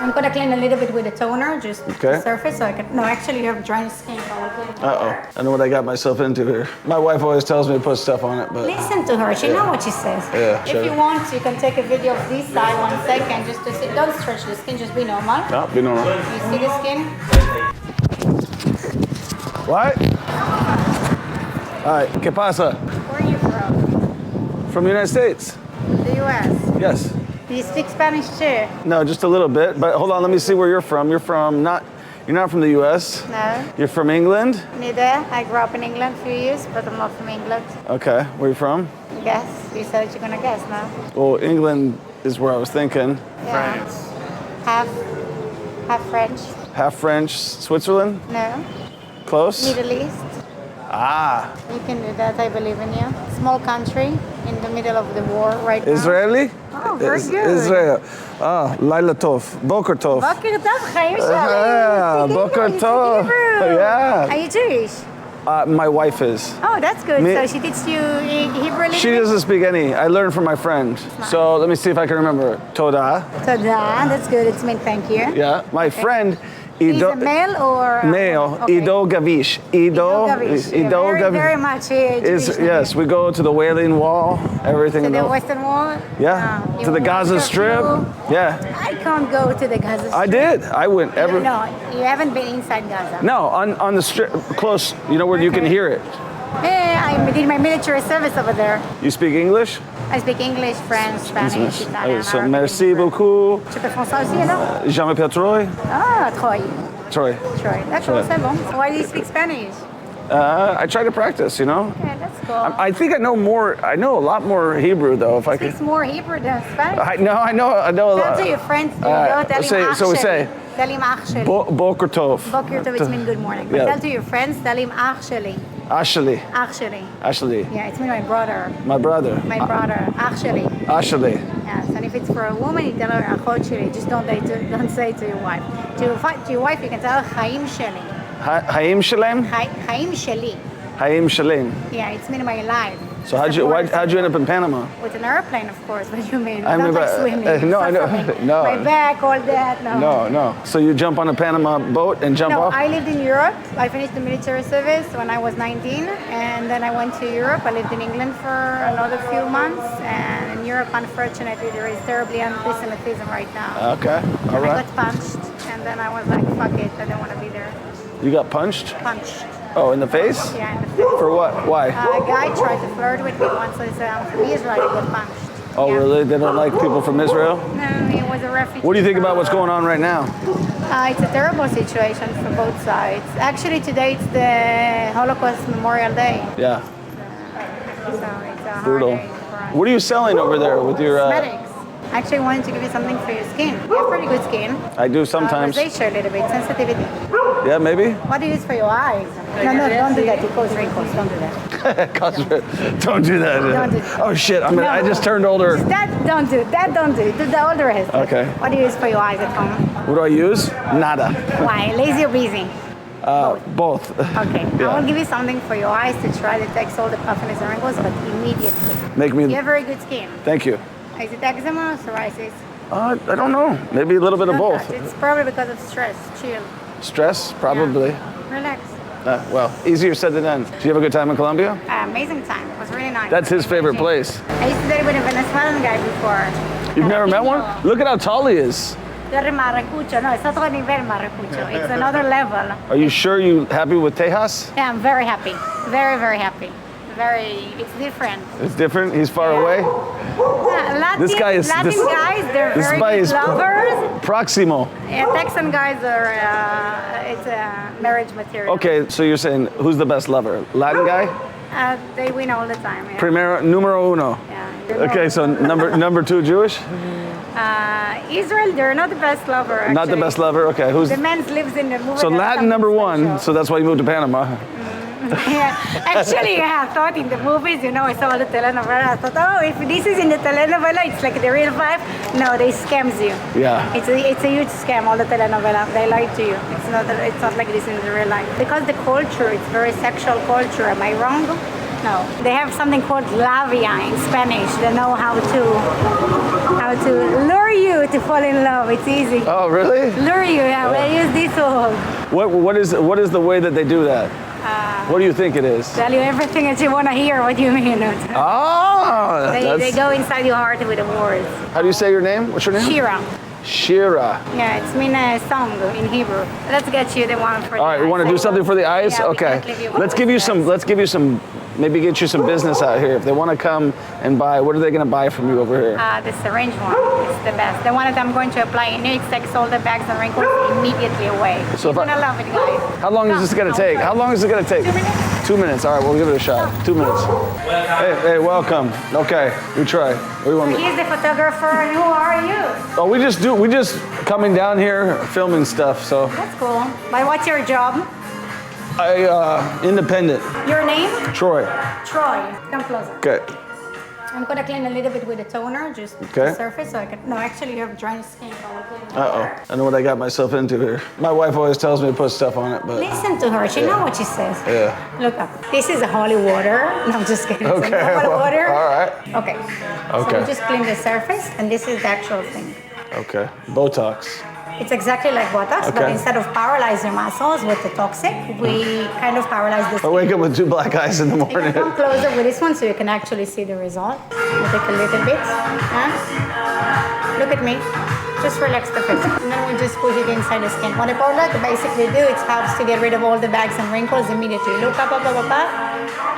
I'm gonna clean a little bit with a toner, just the surface, so I can. No, actually, you have dry skin. I know what I got myself into here. My wife always tells me to put stuff on it, but listen to her. She knows what she says. Yeah. If you want, you can take a video of this side 1 second, just to see. Don't stretch the skin. Just be normal. No, be normal. You see the skin? What? All right, ¿qué pasa? Where are you from? From the United States. The U.S. Yes. Do you speak Spanish too? No, just a little bit. But hold on, let me see where you're from. You're not from the U.S. No. You're from England. Neither. I grew up in England a few years, but I'm not from England. Okay, where are you from? Guess. You said you're gonna guess now. Well, England is where I was thinking. Yeah. France. Half French. Half French, Switzerland. No. Close. Middle East. Ah. You can do that. I believe in you. Small country in the middle of the war right now. Israeli? Oh, very good. Israel. Ah, Laila Tov. Boker Tov. Boker Tov, Chaim Ah, Boker Tov. Yeah. Are you Jewish? My wife is. Oh, that's good. So she teaches you Hebrew? She doesn't speak any. I learned from my friend. So let me see if I can remember. Toda. Toda. That's good. It's mean thank you. Yeah. My friend. He's a male or? Male. Okay. Ido Gavish. Ido Gavish. Ido Very, Gavish. very much Jewish. Yes, we go to the Wailing Wall, everything. To the Western Wall? Yeah. To the Gaza Strip. Yeah. I can't go to the Gaza Strip. I did. I went every. No, you haven't been inside Gaza. No, on the strip, close. You know where you can hear it. I did my military service over there. You speak English? I speak English, French, Spanish, Italian, So Arabic. merci beaucoup. Tu peux français aussi, alors? Je m'appelle Troy. Ah, Troy. Troy. D'accord, c'est bon. Why do you speak Spanish? I try to practice, you know. Okay, that's cool. I think I know more. I know a lot more Hebrew though. If I could. Speaks more Hebrew than Spanish. I know a lot. Tell to your friends. So we say. Tell him actually. Boker Tov. Boker Tov, it means good morning. But tell to your friends. Tell him actually. Ashley. Actually. Yeah, it's me, my brother. My brother. My brother. Actually. Ashley. Yes, and if it's for a woman, you tell her achot sheli. Just don't say to your wife. To your wife, you can tell her Chaim sheli. Chaim Shalem. Chaim sheli. Chaim Shalem. Yeah, it's mean my life. So how'd you end up in Panama? With an airplane, of course. What do you mean? I Not mean, like swimming. no, I know. No. My back, all that. No. So you jump on a Panama boat and jump off? No, I lived in Europe. I finished the military service when I was 19, and then I went to Europe. I lived in England for another few months, and in Europe, unfortunately, there is terribly anti-Semitism right now. Okay, all right. I got punched, and then I was like, fuck it, I don't want to be there. You got punched? Punched. Oh, in the face? Yeah, in the face. For what? Why? A guy tried to flirt with me once, so he said, I'm from Israel, I got punched. Oh, Yeah. really? They don't like people from Israel? No, he was a refugee. What do you think about what's going on right now? It's a terrible situation for both sides. Actually, today it's the Holocaust Memorial Day. Yeah, So it's a brutal. hard day for us. What are you selling over there with your... Cosmetics. I actually wanted to give you something for your skin. You have pretty good skin. I do sometimes. Rosacea a little bit, sensitivity. Yeah, maybe? What do you use for your eyes? No, don't do that. It causes wrinkles. Don't do that. Don't do that. Don't do that. Oh, shit. I just turned older. That don't do. That don't do. Do the all the rest. Okay. What do you use for your eyes at home? What do I use? Nada. Why? Lazy or busy? Both. Okay. Yeah. I will give you something for your eyes to try to takes all the puffiness and wrinkles, but immediately. Make me... You have very good skin. Thank you. Is it eczema or psoriasis? I don't know. Maybe a little bit of Not both. that. It's probably because of stress. Chill. Stress? Probably. Relax. Well, easier said than done. Did you have a good time in Colombia? Amazing time. It was really nice. That's his favorite place. I used to date with a Venezuelan guy before. You've never met one? Look at how tall he is. You're maracucho. No, it's not only very maracucho. It's another level. Are you sure you happy with Tejas? Yeah, I'm very happy. Very, very happy. It's different. It's different? He's far away? Yeah, Latin, This guy is... Latin guys, they're this very guy good is lovers. Proximo. Yeah, Texan guys are, it's marriage material. Okay, so you're saying, who's the best lover? Latin guy? They win all the time. Yeah. Primero, numero uno. Yeah. Okay, so number two Jewish? Israel, they're not the best lover. Actually. Not the best lover? Okay, who's... The man lives in the movie. So Latin number one, so that's why you moved to Panama. Yeah, actually, I thought in the movies, I saw the telenovela. I thought, oh, if this is in the telenovela, it's like the real vibe. No, they scams you. Yeah. It's a huge scam. All the telenovela, they lie to you. It's not like this in the real life because the culture, it's very sexual culture. Am I wrong? No, they have something called labia in Spanish. They know how to lure you to fall in love. It's easy. Oh, really? Lure you, yeah. We use this word. What is the way that they do that? What do you think it is? Tell you everything that you want to hear. What do you mean? Ah, They go inside your heart with the words. How do you say your name? What's your name? Shira. Shira. Yeah, it's mean a song in Hebrew. Let's get you the one for the All right, we want to do something for the eyes? Yeah, okay. Let's give you some, maybe get you some business out here. If they want to come and buy, what are they going to buy from you over here? This syringe one is the best. The one that I'm going to apply in it takes all the bags and wrinkles immediately away. So You're going to love it, guys. How long is this going to take? How long is it going to take? 2 minutes. 2 minutes. All right, we'll give it a shot. 2 minutes. Hey, welcome. Okay, we try. What do you want me? He's the photographer, and who are you? Oh, we just coming down here filming stuff. So That's cool. But what's your job? independent. Your name? Troy. Troy. Come closer. Okay. I'm gonna clean a little bit with a toner, just Okay. the surface, so I can. No, actually, you have dry skin. So I'll clean it. I know what I got myself into here. My wife always tells me to put stuff on it, but Listen to her. She knows what she says. yeah. Look up. This is holy water. No, I'm just kidding. Okay. It's normal well, water. all right. Okay. So Okay. we just clean the surface, and this is the actual thing. Okay. Botox. It's exactly like Botox, but Okay. instead of paralyze your muscles with the toxic, we kind of paralyze the I skin. wake up with 2 black eyes in the You can morning. come closer with this one so you can actually see the result. I'll take a little bit. Huh? Look at me. Just relax the face. And then we just push it inside the skin. What the product basically do, it helps to get rid of all the bags and wrinkles immediately. Look up.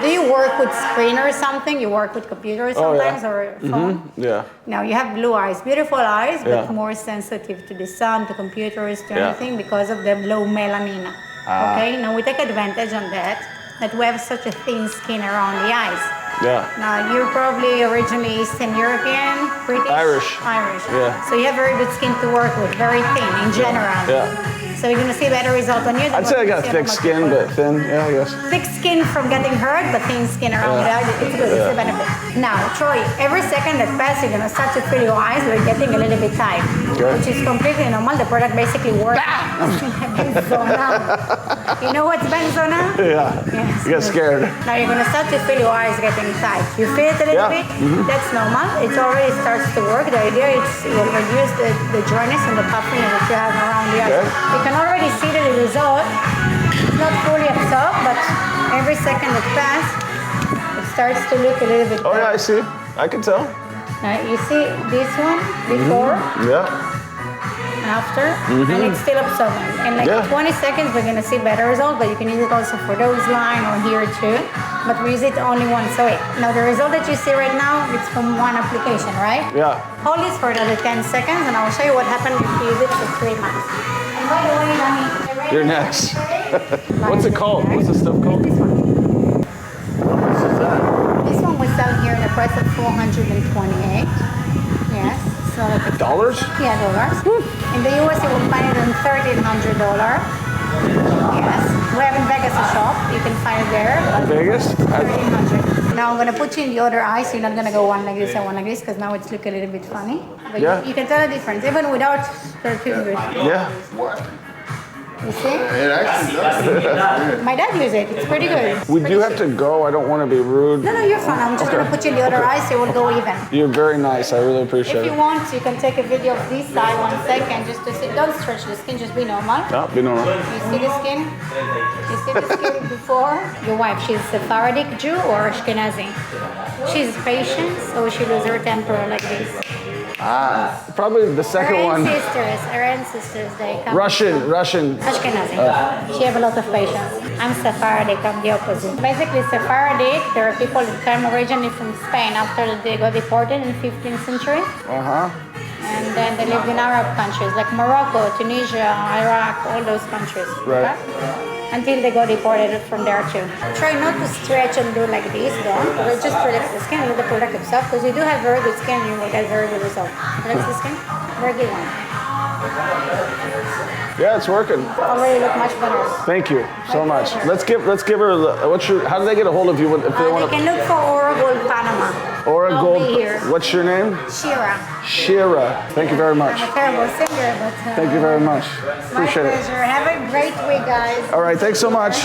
Do you work with screen or something? You work with computers Oh, yeah. sometimes or phone? Yeah. Now you have blue eyes, beautiful eyes, but Yeah. more sensitive to the sun, to computers, to Yeah. anything because of the low melanin. Okay, now we take advantage on that we have such a thin skin around the eyes. Yeah. Now you're probably originally Eastern European, British, Irish. Yeah. So you have very good skin to work with, very thin in general. Yeah. So you're gonna see better result on you. than I'd say I what you got see on thick most skin, people. but thin. Yeah, I guess. Thick skin from getting hurt, but thin skin around the eyes. It's good. It's a benefit. Now, Troy, every second that passes, you're gonna start to feel your eyes are getting a little bit tight, Okay. which is completely normal. The product basically works. Benzona. You know what's Benzona? Yeah. Yes. You got scared. Now you're gonna start to feel your eyes getting tight. You feel it a little Yeah. bit? That's normal. It already starts to work. The idea is it will reduce the dryness and the puffing that you have around the eyes. Okay. You can already see the result. It's not fully absorbed, but every second that passes, it starts to look a little bit Oh better. yeah, I see. I can tell. Now you see this one before, Yeah. after, and it's still absorbing. In like Yeah. 20 seconds, we're gonna see better results, but you can use it also for those line or here too. But we use it only once a week. Now the result that you see right now, it's from one application, right? Yeah. Hold this for another 10 seconds, and I'll show you what happened if you use it for 3 months. And by the way, Danny, You're next. What's it called? What's this stuff called? This one. How much is that? This one was selling here in the price of 428. Yes. So like a Dollars? Yeah, dollars. In the US, you will find it on $1,300. Yes. We have in Vegas a shop. You can find it there. Vegas? 1,300. Now I'm gonna put you in the other eye, so you're not gonna go one like this and one like this, because now it's looking a little bit funny. But Yeah. you can tell the difference, even without $1,300. Yeah. You see? It actually does. My dad used it. It's pretty good. Would you have to go? I don't want to be rude. No, you're fine. I'm just gonna put you in the other eye, so it will go even. You're very nice. I really If appreciate you it. want, you can take a video of this side 1 second just to see. Don't stretch the skin, just be normal. No, be normal. You see the skin? You see the skin before? Your wife, she's Sephardic Jew or Ashkenazi? She's patient, so she loses her temper like this. Probably the second one. Her ancestors, they come Russian. Ashkenazi. She have a lot of patience. I'm Sephardic, I'm the opposite. Basically, Sephardic, there are people that came originally from Spain after they got deported in 15th century. Uh-huh. And then they lived in Arab countries like Morocco, Tunisia, Iraq, all those countries. Right. Until they got deported from there too. Try not to stretch and do like this, don't. But just relax the skin, let the product absorb, because you do have very good skin, you will get very good result. Relax the skin, very good one. Yeah, it's working. Already look much better. Thank you so My much. pleasure. Let's give her. How do they get a hold of you if they They want can to? look for OROGOLD Panama. I'll be OROGOLD. here. What's your name? Shira. Shira. Thank you very much. I'm a terrible singer, but Thank you very much. my Appreciate it. pleasure. Have a great week, guys. All right. Thanks so much.